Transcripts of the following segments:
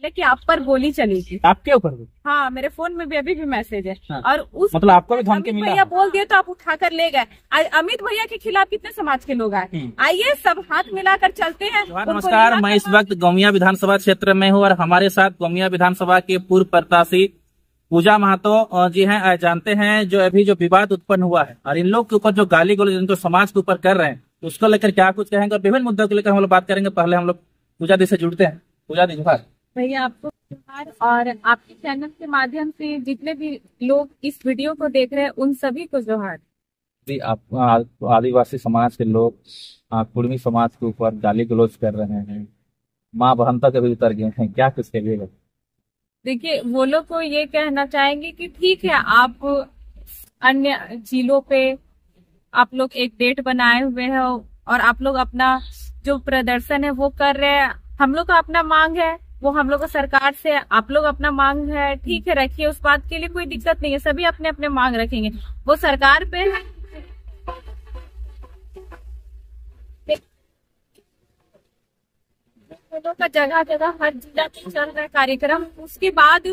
कि आप पर गोली चली थी। आपके ऊपर भी? हाँ, मेरे फोन में भी अभी भी मैसेज है। हाँ। और उस मतलब आपको भी धमकी मिला? भैया बोल दिए तो आप उठाकर ले गए। अमित भैया के खिलाफ कितने समाज के लोग आए। आइए सब हाथ मिलाकर चलते हैं। नमस्कार, मैं इस वक्त गोमिया विधानसभा क्षेत्र में हूँ और हमारे साथ गोमिया विधानसभा के पूर्व प्रत्याशी पूजा महतो जी हैं। जानते हैं जो अभी जो विवाद उत्पन्न हुआ है और इन लोग के ऊपर जो गाली गलौज जिनको समाज के ऊपर कर रहे हैं उसको लेकर क्या कुछ कहेंगे और विभिन्न मुद्दों को लेकर हम लोग बात करेंगे। पहले हम लोग पूजा दी से जुड़ते हैं। पूजा दी जोहार। भैया आपको जोहार, और आपके चैनल के माध्यम से जितने भी लोग इस वीडियो को देख रहे हैं उन सभी को जोहार। जी, आप आदिवासी समाज के लोग कुर्मी समाज के ऊपर गाली गलौज कर रहे हैं, माँ बहन तक अभी उतर गए हैं, क्या कुछ कहिएगा? देखिए, वो लोग को ये कहना चाहेंगे कि ठीक है, आप अन्य जिलों पे आप लोग एक डेट बनाए हुए हैं और आप लोग अपना जो प्रदर्शन है वो कर रहे हैं। हम लोग का अपना मांग है, वो हम लोग का सरकार से, आप लोग अपना मांग है, ठीक है, रखिए, उस बात के लिए कोई दिक्कत नहीं है। सभी अपने अपने मांग रखेंगे, वो सरकार पे है। का जगह जगह हर जिला में चल रहा है कार्यक्रम। उसके बाद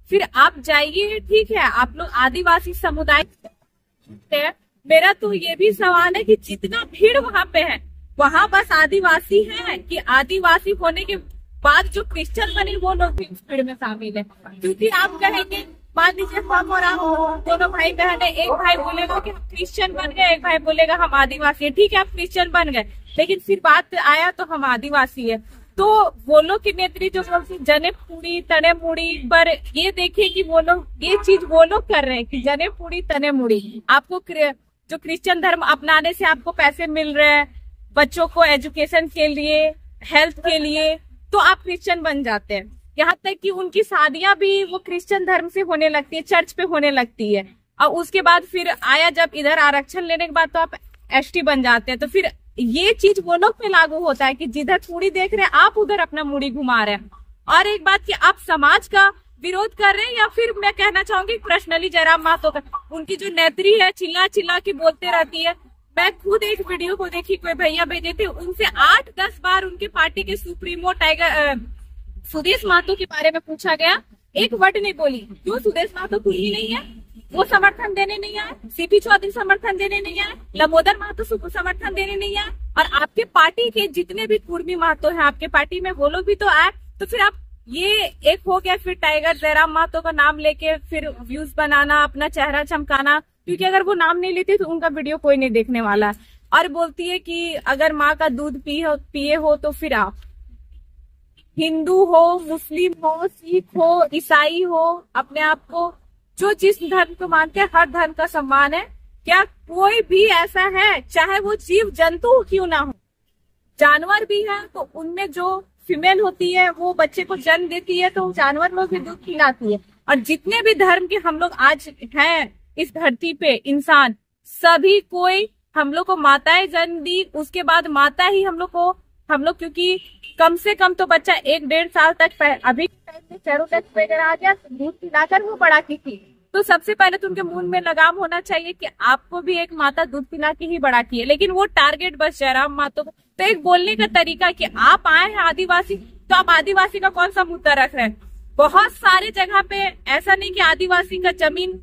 फिर आप जाइए, ठीक है, आप लोग आदिवासी समुदाय है। मेरा तो ये भी सवाल है कि जितना भीड़ वहाँ पे है वहाँ बस आदिवासी है कि आदिवासी होने के बाद जो क्रिश्चियन बने वो लोग भी इस भीड़ में शामिल है? क्योंकि आप कहेंगे, मान लीजिए हम और आप दोनों भाई बहन है, एक भाई बोलेगा कि हम क्रिश्चियन बन गए, एक भाई बोलेगा हम आदिवासी है। ठीक है, आप क्रिश्चियन बन गए, लेकिन फिर बात आया तो हम आदिवासी है। तो वो लोग की नेत्री जो जने पूरी तने मुड़ी पर ये देखिए कि वो लोग ये चीज वो लोग कर रहे हैं कि जने पूरी तने मुड़ी। आपको जो क्रिश्चियन धर्म अपनाने से आपको पैसे मिल रहे हैं, बच्चों को एजुकेशन के लिए, हेल्थ के लिए, तो आप क्रिश्चियन बन जाते हैं। यहाँ तक कि उनकी शादियां भी वो क्रिश्चियन धर्म से होने लगती है, चर्च पे होने लगती है। और उसके बाद फिर आया जब इधर आरक्षण लेने के बाद तो आप एसटी बन जाते हैं। तो फिर ये चीज वो लोग पे लागू होता है कि जिधर मुड़ी देख रहे हैं आप उधर अपना मुड़ी घुमा रहे हैं। और एक बात कि आप समाज का विरोध कर रहे हैं, या फिर मैं कहना चाहूंगी पर्सनली जयराम महतो का, उनकी जो नेत्री है चिल्ला चिल्ला के बोलते रहती है। मैं खुद एक वीडियो को देखी, कोई भैया भेजे थे, उनसे 8-10 बार उनके पार्टी के सुप्रीमो सुदेश महतो के बारे में पूछा गया, एक वर्ड नहीं बोली। क्यों? सुदेश महतो कुर्मी नहीं है, वो समर्थन देने नहीं आए, सीपी चौधरी समर्थन देने नहीं आए, लंबोदर महतो समर्थन देने नहीं आए, और आपके पार्टी के जितने भी कुर्मी महतो हैं आपके पार्टी में वो लोग भी तो आए। तो फिर आप ये एक हो गया, फिर टाइगर जयराम महतो का नाम लेके फिर व्यूज बनाना, अपना चेहरा चमकाना, क्योंकि अगर वो नाम नहीं लेती तो उनका वीडियो कोई नहीं देखने वाला। और बोलती है कि अगर माँ का दूध पिए हो तो फिर आप हिंदू हो, मुस्लिम हो, सिख हो, ईसाई हो, अपने आप को जो जिस धर्म को मानते हैं हर धर्म का सम्मान है। क्या कोई भी ऐसा है, चाहे वो जीव जंतु क्यों ना हो, जानवर भी है, तो उनमें जो फीमेल होती है वो बच्चे को जन्म देती है तो जानवर लोग भी दूध खिलाती है। और जितने भी धर्म के हम लोग आज हैं इस धरती पे इंसान, सभी कोई हम लोग को माताएं जन्म दी, उसके बाद माता ही हम लोग क्योंकि कम से कम तो बच्चा 1-1.5 साल तक, अभी सेरोटैक्स वगैरह आ गया, दूध पिलाकर वो बड़ा की थी। तो सबसे पहले तो उनके मुंह में लगाम होना चाहिए कि आपको भी एक माता दूध पिला के ही बड़ा की है। लेकिन वो टारगेट बस जयराम महतो को, तो एक बोलने का तरीका कि आप आए हैं आदिवासी, तो आप आदिवासी का कौन सा मुद्दा रख रहे हैं? बहुत सारे जगह पे ऐसा नहीं कि आदिवासी का जमीन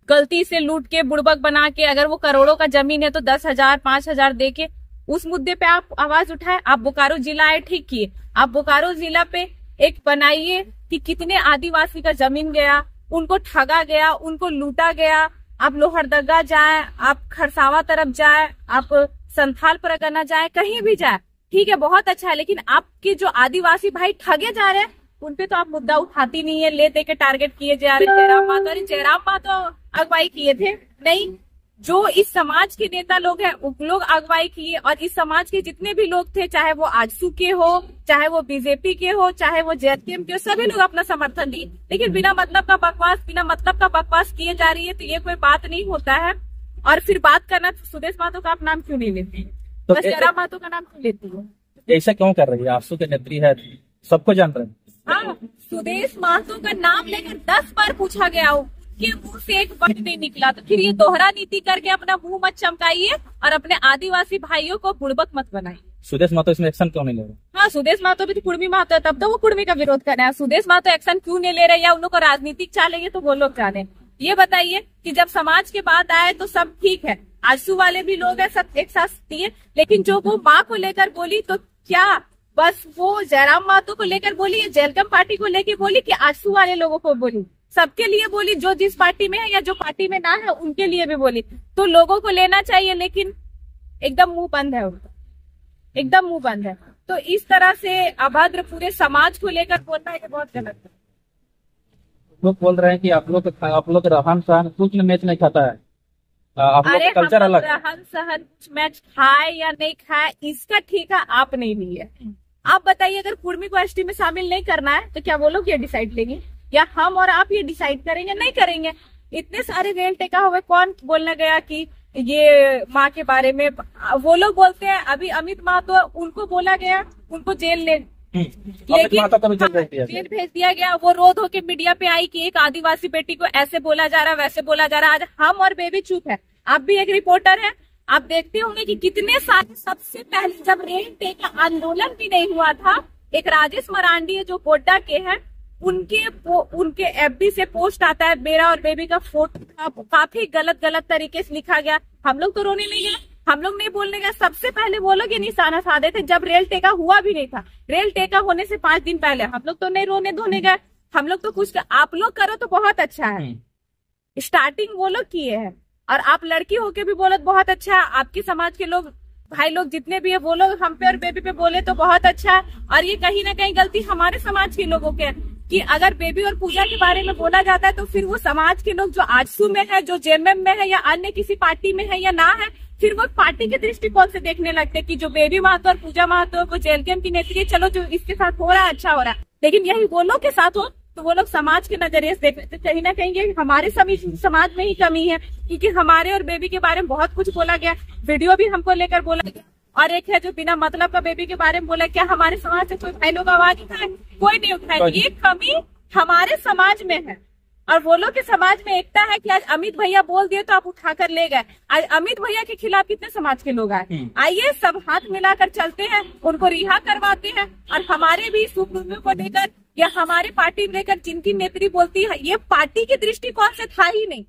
गलती से लूट के बुड़बक बना के, अगर वो करोड़ों का जमीन है तो 10,000 5,000 दे के उस मुद्दे पे आप आवाज उठाए। आप बोकारो जिला है, ठीक किए, आप बोकारो जिला पे एक बनाइए कि कितने आदिवासी का जमीन गया, उनको ठगा गया, उनको लूटा गया। आप लोहरदगा जाए, आप खरसावा तरफ जाए, आप संथाल परगना जाए, कहीं भी जाए, ठीक है, बहुत अच्छा है। लेकिन आपके जो आदिवासी भाई ठगे जा रहे हैं उनपे तो आप मुद्दा उठाती नहीं है, ले दे के टारगेट किए जा रहे। जयराम महतो अगुवाई किए थे नहीं, जो इस समाज के नेता लोग हैं उन लोग अगुवाई किए। और इस समाज के जितने भी लोग थे, चाहे वो आजसू के हो, चाहे वो बीजेपी के हो, चाहे वो जेएचएम के हो, सभी लोग अपना समर्थन दिए। लेकिन बिना मतलब का बकवास किए जा रही है, तो ये कोई बात नहीं होता है। और फिर बात करना, सुदेश महतो का आप नाम क्यों नहीं लेती, तो बस जयराम महतो का नाम क्यों लेती है? ऐसा क्यों कर रही है? आजसू के नेत्री है, सबको जान रहे हैं। हाँ, सुदेश महतो का नाम लेकर 10 बार पूछा गया के मुंह से एक वर्ड नहीं निकला। तो फिर ये दोहरा नीति करके अपना मुंह मत चमकाइए और अपने आदिवासी भाइयों को बुड़बक मत बनाइए। सुदेश महतो इसमें एक्शन क्यों नहीं ले रहे? हाँ, सुदेश महतो भी तो कुर्मी महतो है, तब तो वो कुर्मी का विरोध कर रहे हैं। सुदेश महतो एक्शन क्यों नहीं ले रहे, या उन लोग को राजनीतिक चालेंगे तो वो लोग जाने। ये बताइए कि जब समाज के बात आए तो सब ठीक है, आजसू वाले भी लोग हैं, सब एक साथ दिए, लेकिन जो वो माँ को लेकर बोली तो क्या बस वो जयराम महतो को लेकर बोली, या जयललिता पार्टी को लेकर बोली, कि आजसू वाले लोगों को बोली? सबके लिए बोली, जो जिस पार्टी में है या जो पार्टी में ना है उनके लिए भी बोली। तो लोगों को लेना चाहिए, लेकिन एकदम मुंह बंद है उनका, एकदम मुंह बंद है। तो इस तरह से अभद्र पूरे समाज को लेकर बोलना ये बहुत गलत है। लोग बोल रहे हैं कि आप लोग रहन सहन कुछ मैच नहीं खाता है, आप लोग का कल्चर अलग है। रहन सहन कुछ मैच खाए या नहीं खाए इसका ठेका आप नहीं ली है। आप बताइए, अगर कुर्मी को एसटी में शामिल नहीं करना है तो क्या वो लोग ये डिसाइड लेंगे, या हम और आप ये डिसाइड करेंगे? नहीं करेंगे। इतने सारे रेल टेका हुए, कौन बोलने गया कि ये माँ के बारे में? वो लोग बोलते हैं, अभी अमित महतो उनको बोला गया, उनको जेल जेल भेज दिया गया। वो रोध होके मीडिया पे आई कि एक आदिवासी बेटी को ऐसे बोला जा रहा, वैसे बोला जा रहा। आज हम और बेबी चुप है, आप भी एक रिपोर्टर है, आप देखते होंगे कि कितने सारे, सबसे पहले जब रेल टेका आंदोलन भी नहीं हुआ था, एक राजेश मरांडी जो गोड्डा के हैं, उनके एफबी से पोस्ट आता है, मेरा और बेबी का फोटो काफी गलत तरीके से लिखा गया। हम लोग तो रोने नहीं गए, हम लोग नहीं बोलने गए। सबसे पहले वो लोग ये निशाना साधे थे जब रेल टेका हुआ भी नहीं था। रेल टेका होने से 5 दिन पहले हम लोग तो नहीं रोने धोने गए, हम लोग तो कुछ, आप लोग करो तो बहुत अच्छा है। स्टार्टिंग वो लोग किए हैं, और आप लड़की होके भी बोलो बहुत अच्छा है। आपके समाज के लोग, भाई लोग जितने भी है, वो लोग हम पे और बेबी पे बोले तो बहुत अच्छा है। और ये कहीं ना कहीं गलती हमारे समाज के लोगों के है कि अगर बेबी और पूजा के बारे में बोला जाता है तो फिर वो समाज के लोग जो आजसू में है, जो जेएमएम में है, या अन्य किसी पार्टी में है या ना है, फिर वो पार्टी के दृष्टिकोण से देखने लगते हैं कि जो बेबी महतो और पूजा महतो को जेएलकेएम की नेत्री, चलो जो इसके साथ हो रहा है अच्छा हो रहा है। लेकिन यही वो लोग के साथ हो तो वो लोग समाज के नजरिए से देखते। तो कहीं ना कहीं ये हमारे समाज में ही कमी है, क्योंकि हमारे और बेबी के बारे में बहुत कुछ बोला गया, वीडियो भी हमको लेकर बोला गया। और एक है जो बिना मतलब का बेबी के बारे में बोला। क्या हमारे समाज से कोई भाई लोग आवाज उठाए? कोई नहीं उठाए। ये कमी हमारे समाज में है, और वो लोग के समाज में एकता है कि आज अमित भैया बोल दिए तो आप उठाकर ले गए। आज अमित भैया के खिलाफ कितने समाज के लोग आए। आइए सब हाथ मिलाकर चलते हैं, उनको रिहा करवाते हैं, और हमारे भी सुप्रीमो को लेकर या हमारे पार्टी लेकर जिनकी नेत्री बोलती है, ये पार्टी के दृष्टिकोण से था ही नहीं,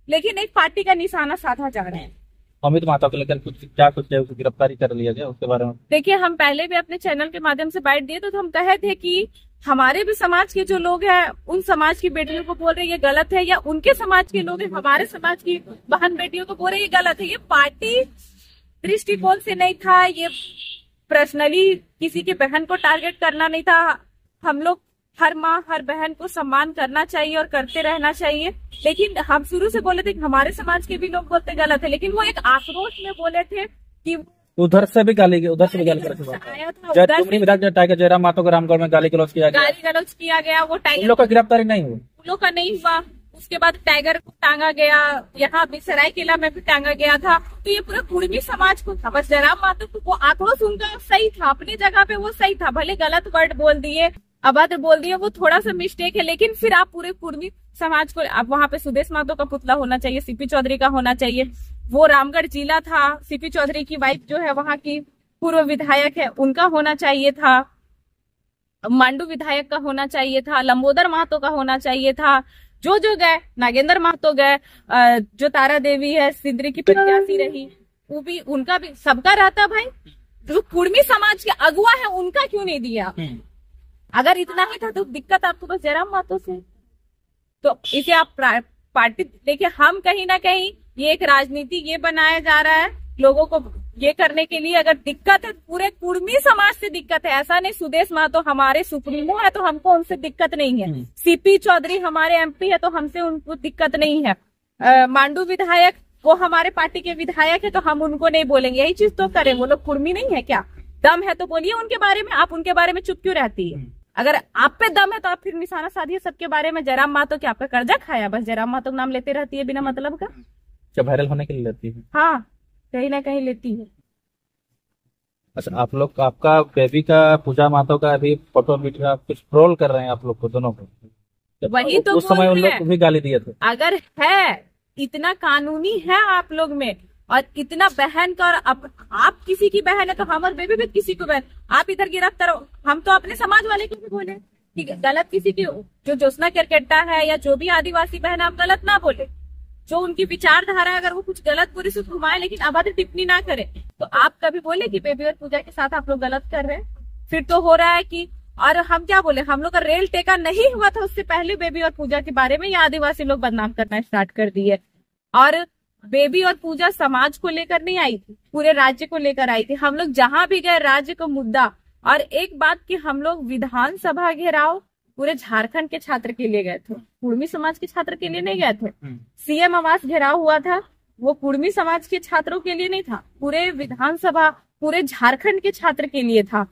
लेकिन एक पार्टी का निशाना साधा जा रहा है। अमित महतो को लेकर कुछ है, उसकी गिरफ्तारी कर लिया गया, उसके बारे में देखिए, हम पहले भी अपने चैनल के माध्यम से बाइट दिए तो हम कहे थे कि हमारे भी समाज के जो लोग हैं, उन समाज की बेटियों को बोल रहे ये गलत है, या उनके समाज के लोग हैं हमारे समाज की बहन बेटियों को बोल रहे ये गलत है। ये पार्टी दृष्टिकोण से नहीं था, ये पर्सनली किसी की बहन को टारगेट करना नहीं था। हम लोग हर माँ हर बहन को सम्मान करना चाहिए और करते रहना चाहिए। लेकिन हम शुरू से बोले थे कि हमारे समाज के भी लोग बोलते गलत है, लेकिन वो एक आक्रोश में बोले थे कि उधर से भी गाली कर टाइगर जयराम महतो को रामगढ़ में गाली गलौज किया गया। वो टाइगर लोग का गिरफ्तारी नहीं हुआ, उन लोग का नहीं हुआ। उसके बाद टाइगर को टांगा गया, यहाँ भी सरायकेला में भी टांगा गया था। तो ये पूरा कुर्मी समाज को था। बस जयराम महतो को वो आक्रोश उनका सही था, अपनी जगह पे वो सही था। भले गलत वर्ड बोल दिए, अभद्र बोल दिए, वो थोड़ा सा मिस्टेक है, लेकिन फिर आप पूरे कुर्मी समाज को, अब वहाँ पे सुदेश महतो का पुतला होना चाहिए, सीपी चौधरी का होना चाहिए। वो रामगढ़ जिला था, सीपी चौधरी की वाइफ जो है वहाँ की पूर्व विधायक है, उनका होना चाहिए था। मांडू विधायक का होना चाहिए था, लंबोदर महतो का होना चाहिए था। जो गए, नागेंद्र महतो गए, जो तारा देवी है सिंदरी की प्रत्याशी रही, वो भी, उनका भी, सबका रहता भाई। जो कुर्मी समाज के अगुआ है उनका क्यों नहीं दिया? अगर इतना ही था तो दिक्कत आपको बस जयराम महतो से। तो इसे आप पार्टी देखिए, हम कहीं ना कहीं ये एक राजनीति ये बनाया जा रहा है लोगों को ये करने के लिए। अगर दिक्कत है पूरे कुर्मी समाज से दिक्कत है, ऐसा नहीं सुदेश महतो हमारे सुप्रीमो है तो हमको उनसे दिक्कत नहीं है। सीपी चौधरी हमारे एमपी है तो हमसे उनको दिक्कत नहीं है। मांडू विधायक वो हमारे पार्टी के विधायक है तो हम उनको नहीं बोलेंगे। यही चीज तो करें। वो लोग कुर्मी नहीं है क्या? दम है तो बोलिए उनके बारे में। आप उनके बारे में चुप क्यों रहती है? अगर आप पे दम है तो आप फिर निशाना साधिए सबके बारे में। जयराम महतो क्या आपका कर्जा खाया? बस जयराम महतो का नाम लेते रहती है बिना मतलब का। क्या वायरल होने के लिए लेती है? हाँ, कहीं ना कहीं लेती है। अच्छा, आप लोग, आपका बेबी का, पूजा महतो का अभी फोटो वीडियो कुछ ट्रोल कर रहे हैं आप लोग को, दोनों को। वही तो उस समय उन लोग को भी गाली दिए थे। अगर है इतना कानूनी है आप लोग में और इतना बहन का, और आप किसी की बहन है तो हम और बेबी भी किसी को बहन, आप इधर गिरफ्तार हो। हम तो अपने समाज वाले को भी बोले कि गलत किसी की, जो ज्योत्सना केरकेट्टा है या जो भी आदिवासी बहन, आप गलत ना बोले। जो उनकी विचारधारा है, अगर वो कुछ गलत बुरी से घुमाए लेकिन अभद्र टिप्पणी ना करे, तो आप कभी बोले कि बेबी और पूजा के साथ आप लोग गलत कर रहे हैं। फिर तो हो रहा है कि, और हम क्या बोले, हम लोग का रेल टेका नहीं हुआ था उससे पहले बेबी और पूजा के बारे में ये आदिवासी लोग बदनाम करना स्टार्ट कर दिए। और बेबी और पूजा समाज को लेकर नहीं आई थी, पूरे राज्य को लेकर आई थी। हम लोग जहां भी गए राज्य का मुद्दा, और एक बात कि हम लोग विधानसभा घेराव पूरे झारखंड के छात्र के लिए गए थे, कुर्मी समाज के छात्र के लिए नहीं गए थे। सीएम आवास घेराव हुआ था, वो कुर्मी समाज के छात्रों के लिए नहीं था, पूरे विधानसभा पूरे झारखंड के छात्र के लिए था।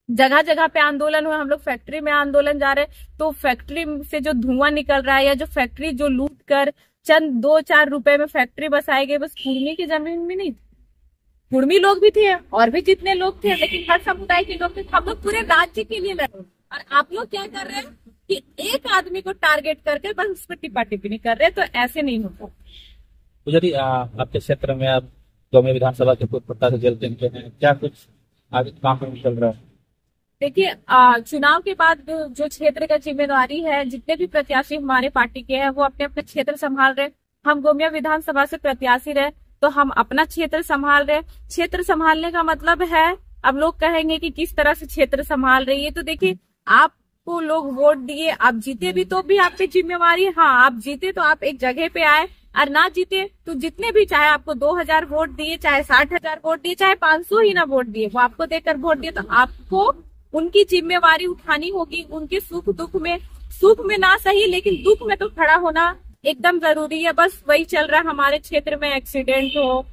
जगह जगह पे आंदोलन हुआ, हम लोग फैक्ट्री में आंदोलन जा रहे, तो फैक्ट्री से जो धुआं निकल रहा है, या जो फैक्ट्री जो लूट कर चंद 2-4 रुपए में फैक्ट्री बसाई गई, बस कुर्मी की जमीन में नहीं थी, कुर्मी लोग भी थे और भी जितने लोग थे, लेकिन हर समुदाय के लोग थे। हम लोग पूरे राज्य के लिए लड़े, और आप लोग क्या कर रहे हैं कि एक आदमी को टारगेट करके बस उस पर टिप्पा टिप्पणी कर रहे हैं, तो ऐसे नहीं होता। तो यदि आपके क्षेत्र में आप गौमिया विधानसभा के पूर्व प्रत्याशी जेलते हैं, क्या कुछ आगे काम चल रहा है? देखिए, चुनाव के बाद जो क्षेत्र का जिम्मेदारी है, जितने भी प्रत्याशी हमारे पार्टी के हैं वो अपने अपने क्षेत्र संभाल रहे। हम गौमिया विधानसभा से प्रत्याशी रहे तो हम अपना क्षेत्र संभाल रहे। क्षेत्र संभालने का मतलब है, अब लोग कहेंगे कि किस तरह से क्षेत्र संभाल रही है, तो देखिए आपको लोग वोट दिए, आप जीते भी तो भी आप पे जिम्मेवारी है। हाँ, आप जीते तो आप एक जगह पे आए, और ना जीते तो जितने भी, चाहे आपको 2000 वोट दिए, चाहे 60,000 वोट दिए, चाहे 500 ही ना वोट दिए, वो आपको देकर वोट दिए, तो आपको उनकी जिम्मेवारी उठानी होगी। उनके सुख में ना सही लेकिन दुख में तो खड़ा होना एकदम जरूरी है। बस वही चल रहा है हमारे क्षेत्र में। एक्सीडेंट हो,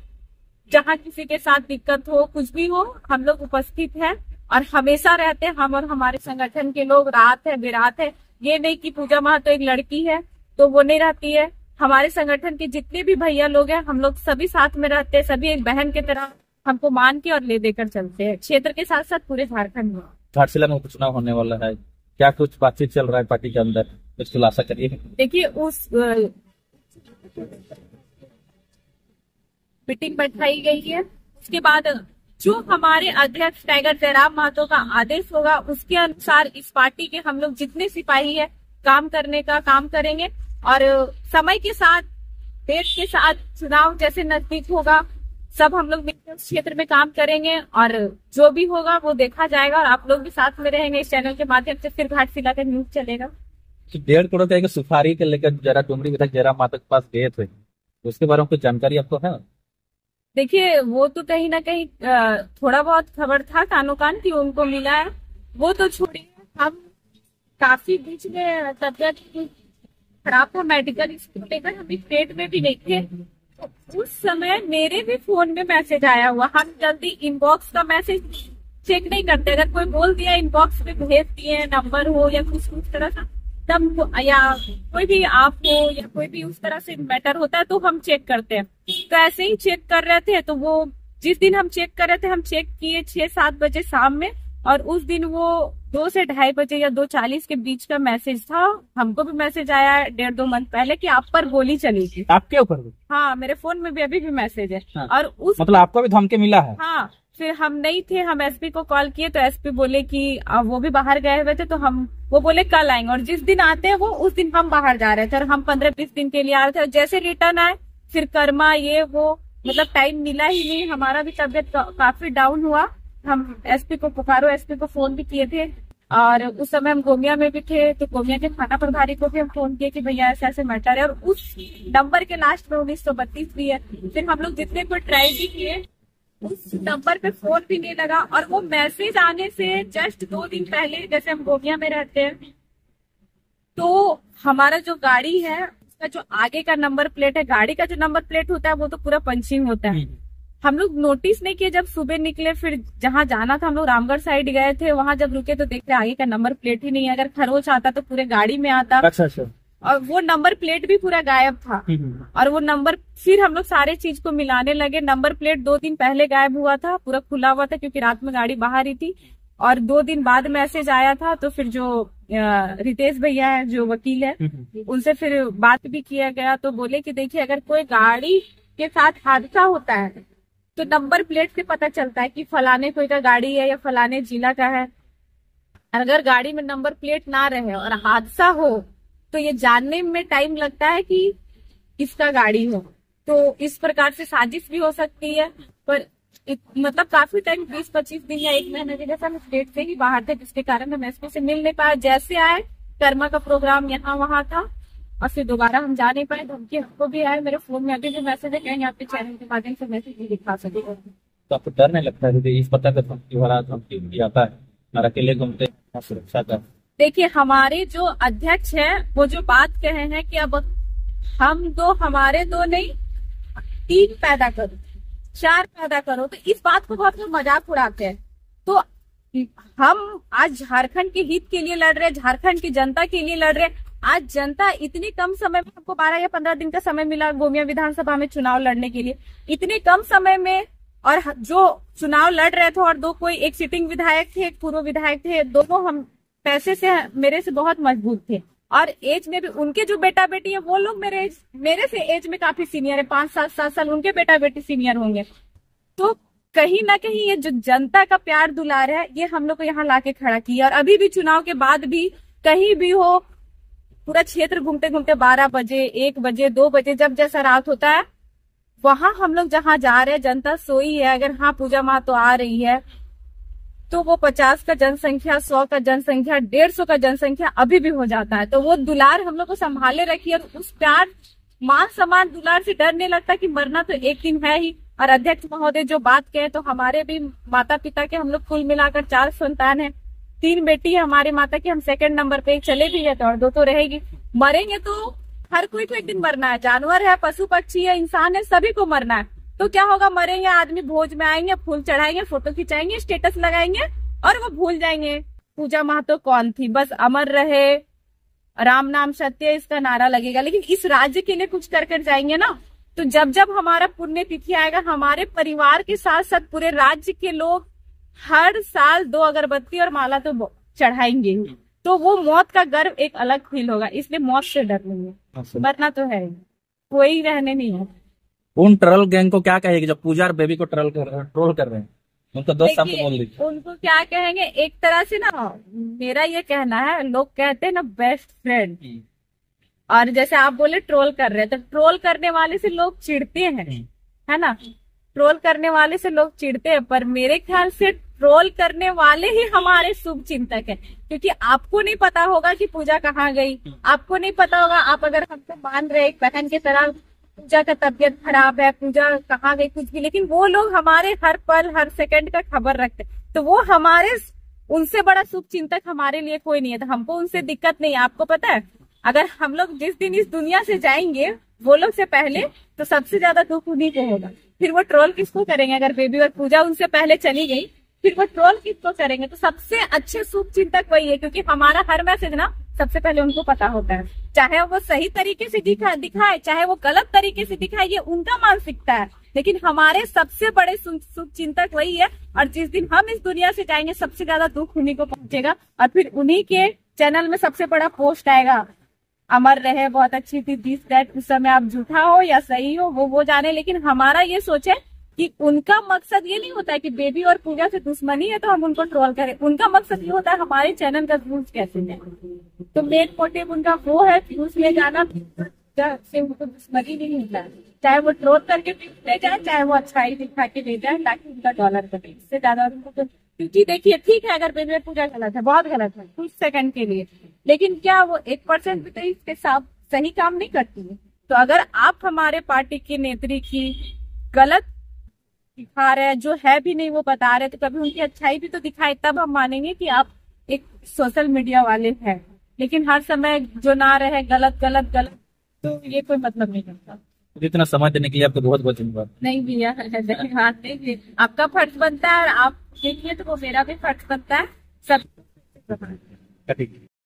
जहाँ किसी के साथ दिक्कत हो, कुछ भी हो, हम लोग उपस्थित हैं और हमेशा रहते हैं। हम और हमारे संगठन के लोग रात है बिरात है। ये नहीं कि पूजा महतो एक लड़की है तो वो नहीं रहती है। हमारे संगठन के जितने भी भैया लोग हैं, हम लोग सभी साथ में रहते हैं, सभी एक बहन की तरह हमको मान के और ले देकर चलते हैं, क्षेत्र के साथ साथ पूरे झारखंड में। घाटशिला में उपचुनाव होने वाला है, क्या कुछ बातचीत चल रहा है पार्टी के अंदर, कुछ खुलासा करिए। देखिए, उस मीटिंग बैठाई गई है, उसके बाद जो हमारे अध्यक्ष टाइगर जयराम महतो का आदेश होगा उसके अनुसार इस पार्टी के हम लोग जितने सिपाही है काम करने का काम करेंगे। और समय के साथ, देश के साथ, चुनाव जैसे नजदीक होगा, सब हम लोग मिलकर उस क्षेत्र में काम करेंगे और जो भी होगा वो देखा जाएगा। और आप लोग भी साथ में रहेंगे इस चैनल के माध्यम से। फिर घाटशिला का न्यूज चलेगा। 1.5 करोड़ का सुपारी के लेकर जरा डुमरी विधायक जयराम महतो के पास गए थे, उसके बारे में कुछ जानकारी आपको है? देखिए, वो तो कहीं ना कहीं थोड़ा बहुत खबर था कानो कान की उनको मिला है, वो तो छोड़िए। हम काफी बीच में तबियत खराब था, मेडिकल इसको लेकर हम स्टेट में भी नहीं थे, तो उस समय मेरे भी फोन में मैसेज आया हुआ। हम जल्दी इनबॉक्स का मैसेज चेक नहीं करते, अगर कोई बोल दिया इनबॉक्स में भेज दिए, नंबर हो या कुछ उस तरह का, तब या कोई भी आप हो या कोई भी उस तरह से मैटर होता है तो हम चेक करते हैं। तो ऐसे ही चेक कर रहे थे, तो वो जिस दिन हम चेक कर रहे थे, हम चेक किए 6-7 बजे शाम में, और उस दिन वो 2 से 2:30 बजे या 2:40 के बीच का मैसेज था। हमको भी मैसेज आया 1.5-2 मंथ पहले कि आप पर गोली चली थी। आपके ऊपर? हाँ, मेरे फोन में भी अभी भी मैसेज है। हाँ। और उस मतलब आपको भी धमकी मिला है? हाँ, फिर हम नहीं थे, हम एसपी को कॉल किए तो एसपी बोले कि वो भी बाहर गए हुए थे, तो वो बोले कल आएंगे। और जिस दिन आते हैं वो उस दिन हम बाहर जा रहे थे, और हम 15-20 दिन के लिए आ रहे थे। और जैसे रिटर्न आए फिर कर्मा ये वो, मतलब टाइम मिला ही नहीं। हमारा भी तबियत काफी डाउन हुआ। हम एसपी को पुकारो, एसपी को फोन भी किए थे, और उस समय हम गोमिया में भी थे, तो गोमिया के थाना प्रभारी को भी हम फोन किए कि भैया ऐसे ऐसे मैटर है। और उस नंबर के लास्ट में 1932 भी है। फिर हम लोग जितने को ट्राई भी किए, उस नंबर पे फोन भी नहीं लगा। और वो मैसेज आने से जस्ट 2 दिन पहले, जैसे हम गोमिया में रहते हैं, तो हमारा जो गाड़ी है उसका जो आगे का नंबर प्लेट है, गाड़ी का जो नंबर प्लेट होता है वो तो पूरा पंचिंग होता है। हम लोग नोटिस नहीं किए, जब सुबह निकले फिर जहाँ जाना था, हम लोग रामगढ़ साइड गए थे, वहां जब रुके तो देखते आगे का नंबर प्लेट ही नहीं है। अगर खरोच आता तो पूरे गाड़ी में आता। अच्छा। और वो नंबर प्लेट भी पूरा गायब था। और वो नंबर, फिर हम लोग सारे चीज को मिलाने लगे। नंबर प्लेट 2 दिन पहले गायब हुआ था, पूरा खुला हुआ था क्योंकि रात में गाड़ी बाहर ही थी। और 2 दिन बाद मैसेज आया था, तो फिर जो रितेश भैया है जो वकील है, उनसे फिर बात भी किया गया, तो बोले कि देखिए अगर कोई गाड़ी के साथ हादसा होता है तो नंबर प्लेट से पता चलता है कि फलाने कोई का गाड़ी है या फलाने जिला का है। अगर गाड़ी में नंबर प्लेट ना रहे और हादसा हो तो ये जानने में टाइम लगता है कि किसका गाड़ी हो। तो इस प्रकार से साजिश भी हो सकती है। पर मतलब काफी टाइम 20-25 दिन या 1 महीने के जैसा हम स्टेट से ही बाहर थे, जिसके कारण हम एसपी से मिल नहीं पाए। जैसे आए कर्मा का प्रोग्राम यहाँ वहाँ था और फिर दोबारा हम जा नहीं पाए। धमकी हमको भी आए, मेरे फोन में अभी भी मैसेज है, कहीं आपके चैनल के माध्यम से मैसेज नहीं दिखा सके। तो आपको डर नहीं लगता है इस पता का धमकी वाला धमकी आता है और अकेले घूमते हैं सुरक्षा का? देखिए, हमारे जो अध्यक्ष है वो जो बात कहे हैं कि अब हम दो हमारे दो नहीं 3 पैदा करो 4 पैदा करो, तो इस बात को बहुत लोग मजाक उड़ाते हैं। तो हम आज झारखंड के हित के लिए लड़ रहे हैं, झारखंड की जनता के लिए लड़ रहे हैं। आज जनता इतनी कम समय में, हमको 12 या 15 दिन का समय मिला गोमिया विधानसभा में चुनाव लड़ने के लिए, इतने कम समय में, और जो चुनाव लड़ रहे थे और दो कोई एक सिटिंग विधायक थे एक पूर्व विधायक थे, दोनों हम पैसे से मेरे से बहुत मजबूत थे और एज में भी उनके जो बेटा बेटी है वो लोग मेरे से एज में काफी सीनियर है, 5-7 साल उनके बेटा बेटी सीनियर होंगे। तो कहीं ना कहीं ये जो जनता का प्यार दुलार है ये हम लोग को यहाँ लाके खड़ा किया। और अभी भी चुनाव के बाद भी कहीं भी हो, पूरा क्षेत्र घूमते घूमते 12 बजे 1 बजे 2 बजे जब जैसा रात होता है वहां हम लोग जहां जा रहे हैं, जनता सोई है, अगर हाँ पूजा महतो आ रही है तो वो 50 का जनसंख्या, 100 का जनसंख्या, 150 का जनसंख्या अभी भी हो जाता है। तो वो दुलार हम लोग को संभाले रखिए और उस प्यार मान सम्मान दुलार से डर नहीं लगता कि मरना तो एक दिन है ही। और अध्यक्ष महोदय जो बात कहे, तो हमारे भी माता पिता के हम लोग कुल मिलाकर 4 संतान है, 3 बेटी है हमारे माता की, हम 2nd नंबर पे, एक चले भी है तो और 2 तो रहेगी। मरेंगे तो हर कोई को एक दिन मरना है, जानवर है, पशु पक्षी है, इंसान है, सभी को मरना है। तो क्या होगा, मरेंगे, आदमी भोज में आएंगे, फूल चढ़ाएंगे, फोटो खिंचाएंगे, स्टेटस लगाएंगे और वो भूल जाएंगे पूजा महतो कौन थी। बस अमर रहे, राम नाम सत्य, इसका नारा लगेगा। लेकिन इस राज्य के लिए कुछ कर जाएंगे ना, तो जब जब हमारा पुण्य तिथि आएगा, हमारे परिवार के साथ साथ पूरे राज्य के लोग हर साल 2 अगरबत्ती और माला तो चढ़ाएंगे ही। तो वो मौत का गर्व एक अलग फील होगा, इसलिए मौत से डर नहीं है, मरना तो है, कोई रहने नहीं है। उन ट्रोल गैंग को क्या कहेगी जो पूजा और बेबी को ट्रोल कर रहे हैं? उनको 2 शब्द बोल दीजिए। उनको क्या कहेंगे, एक तरह से ना मेरा ये कहना है, लोग कहते हैं ना बेस्ट फ्रेंड, और जैसे आप बोले ट्रोल कर रहे हैं, तो ट्रोल करने वाले से लोग चिढ़ते हैं, है ना, ट्रोल करने वाले से लोग चिढ़ते हैं। पर मेरे ख्याल से ट्रोल करने वाले ही हमारे शुभ चिंतक है, क्योंकि आपको नहीं पता होगा कि पूजा कहाँ गई, आपको नहीं पता होगा, आप अगर हमको मान रहे एक बहन की तरह, पूजा का तबीयत खराब है, पूजा कहाँ गई, कुछ भी, लेकिन वो लोग हमारे हर पल हर सेकंड का खबर रखते, तो वो हमारे, उनसे बड़ा शुभ चिंतक हमारे लिए कोई नहीं है। तो हमको उनसे दिक्कत नहीं है। आपको पता है, अगर हम लोग जिस दिन इस दुनिया से जाएंगे वो लोग से पहले, तो सबसे ज्यादा दुख उन्हीं को होगा। फिर वो ट्रोल किसको करेंगे? अगर बेबी और पूजा उनसे पहले चली गई, फिर वो ट्रोल किसको करेंगे? तो सबसे अच्छे शुभ चिंतक वही है, क्योंकि हमारा हर मैसेज ना सबसे पहले उनको पता होता है, चाहे वो सही तरीके से दिखाए, चाहे वो गलत तरीके से दिखाए, ये उनका मानसिकता है, लेकिन हमारे सबसे बड़े शुभ चिंतक वही है। और जिस दिन हम इस दुनिया से जाएंगे, सबसे ज्यादा दुख उन्हीं को पहुंचेगा, और फिर उन्हीं के चैनल में सबसे बड़ा पोस्ट आएगा, अमर रहे, बहुत अच्छी थी, दिस दैट। उस समय आप झूठा हो या सही हो वो जाने, लेकिन हमारा ये सोच है कि उनका मकसद ये नहीं होता है कि बेबी और पूजा से दुश्मनी है तो हम उनको ट्रोल करें। उनका मकसद ये होता है हमारे चैनल का व्यूज कैसे है, तो मेन मोटिव उनका वो है, व्यूज ले जाना, से उनको दुश्मनी नहीं होता है। चाहे वो ट्रोल करके ले जाए, चाहे वो अच्छाई दिखा के ले जाए, ताकि उनका डॉलर बने, इससे ज्यादा उनको। क्योंकि देखिए, ठीक है, अगर बेबी और पूजा गलत है, बहुत गलत है कुछ सेकंड के लिए, लेकिन क्या वो 1% भी तो इसके साथ सही काम नहीं करती है? तो अगर आप हमारे पार्टी के नेत्री की गलत दिखा रहे हैं, जो है भी नहीं वो बता रहे, तो कभी उनकी अच्छाई भी तो दिखाए, तब हम मानेंगे कि आप एक सोशल मीडिया वाले हैं। लेकिन हर समय जो ना रहे गलत गलत गलत, तो ये कोई मतलब नहीं करता। इतना समय देने के लिए आपको बहुत बहुत धन्यवाद। नहीं भैया, धन्यवाद नहीं, आपका फर्ज बनता है, और आप देखिए तो वो मेरा भी फर्ज बनता है सब।